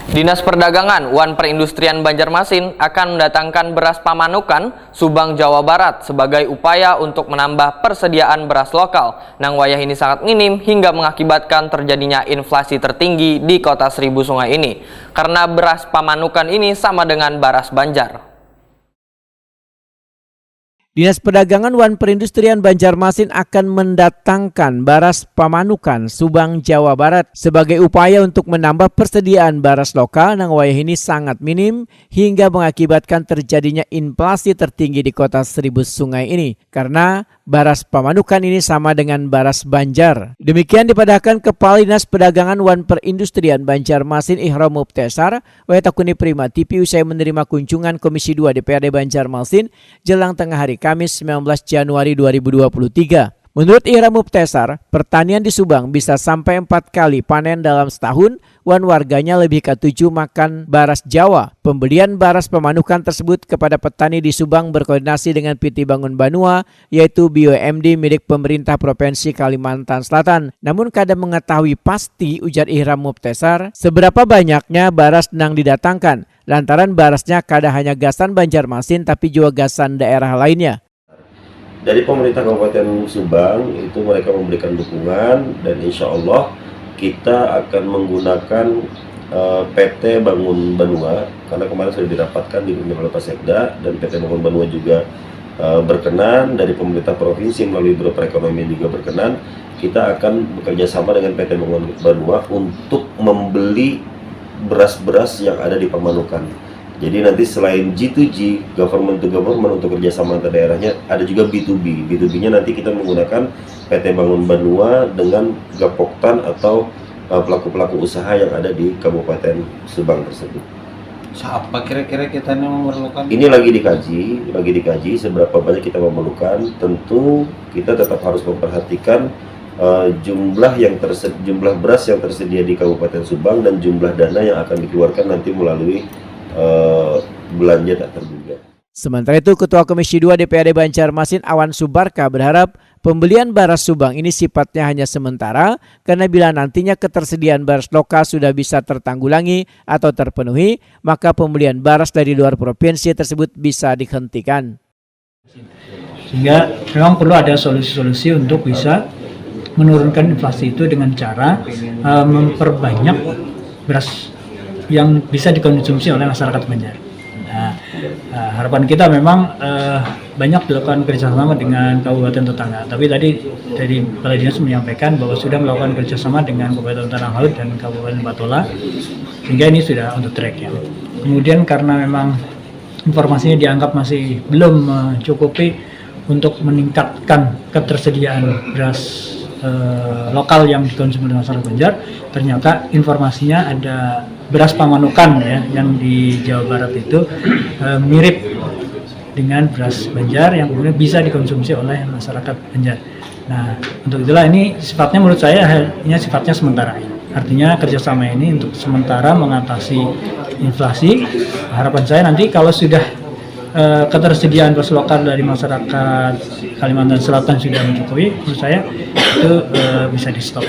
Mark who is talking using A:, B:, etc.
A: Dinas Perdagangan Wan Perindustrian Banjarmasin akan mendatangkan beras Pamanukan, Subang, Jawa Barat sebagai upaya untuk menambah persediaan beras lokal. Nang wayah ini sangat minim hingga mengakibatkan terjadinya inflasi tertinggi di kota Seribu Sungai ini. Karena beras Pamanukan ini sama dengan beras Banjar.
B: Dinas Perdagangan Wan Perindustrian Banjarmasin akan mendatangkan beras Pamanukan, Subang, Jawa Barat sebagai upaya untuk menambah persediaan beras lokal nang wayah ini sangat minim hingga mengakibatkan terjadinya inflasi tertinggi di kota Seribu Sungai ini karena beras Pamanukan ini sama dengan beras Banjar. Demikian dipadahkan Kepala Dinas Perdagangan Wan Perindustrian Banjarmasin Ihram Mubtesar Wetakuni Prima TV usai menerima kunjungan Komisi 2 DPRD Banjarmasin jelang tengah hari Kamis 19 Januari 2023. Menurut Ihram Mubtesar, pertanian di Subang bisa sampai 4 kali panen dalam setahun, warganya lebih ke-7 makan beras Jawa. Pembelian beras Pamanukan tersebut kepada petani di Subang berkoordinasi dengan PT Bangun Banua, yaitu BUMD milik pemerintah Provinsi Kalimantan Selatan. Namun kada mengetahui pasti, ujar Ihram Mubtesar, seberapa banyaknya beras nang didatangkan, lantaran berasnya kada hanya gasan Banjarmasin tapi juga gasan daerah lainnya.
C: Dari pemerintah Kabupaten Subang itu mereka memberikan dukungan dan insya Allah kita akan menggunakan PT Bangun Banua karena kemarin sudah dirapatkan di Unit Sekda dan PT Bangun Banua juga berkenan, dari pemerintah provinsi melalui Biro Perekonomian juga berkenan. Kita akan bekerja sama dengan PT Bangun Banua untuk membeli beras-beras yang ada di Pamanukan. Jadi nanti selain G2G, government to government untuk kerjasama antar daerahnya, ada juga B2B. B2B-nya nanti kita menggunakan PT Bangun Banua dengan Gapoktan atau pelaku-pelaku usaha yang ada di Kabupaten Subang tersebut.
D: Siapa kira-kira kita memerlukan?
C: Ini lagi dikaji seberapa banyak kita memerlukan. Tentu kita tetap harus memperhatikan jumlah beras yang tersedia di Kabupaten Subang dan jumlah dana yang akan dikeluarkan nanti melalui belanja tak terduga.
B: Sementara itu, Ketua Komisi 2 DPRD Banjarmasin Awan Subarka berharap pembelian beras Subang ini sifatnya hanya sementara karena bila nantinya ketersediaan beras lokal sudah bisa tertanggulangi atau terpenuhi, maka pembelian beras dari luar provinsi tersebut bisa dihentikan.
E: Sehingga memang perlu ada solusi-solusi untuk bisa menurunkan inflasi itu dengan cara memperbanyak beras yang bisa dikonsumsi oleh masyarakat Banjar. Nah, harapan kita memang banyak dilakukan kerjasama dengan kabupaten tetangga. Tapi tadi dari Kepala Dinas menyampaikan bahwa sudah melakukan kerjasama dengan Kabupaten Tanah Laut dan Kabupaten Batola, sehingga ini sudah on the track ya. Kemudian karena memang informasinya dianggap masih belum mencukupi untuk meningkatkan ketersediaan beras lokal yang dikonsumsi oleh masyarakat Banjar, ternyata informasinya ada beras Pamanukan ya yang di Jawa Barat itu mirip dengan beras Banjar yang kemudian bisa dikonsumsi oleh masyarakat Banjar. Nah, untuk itulah ini sifatnya menurut saya hanya sifatnya sementara. Artinya kerjasama ini untuk sementara mengatasi inflasi. Harapan saya nanti kalau sudah ketersediaan beras lokal dari masyarakat Kalimantan Selatan sudah mencukupi, menurut saya itu bisa di stop.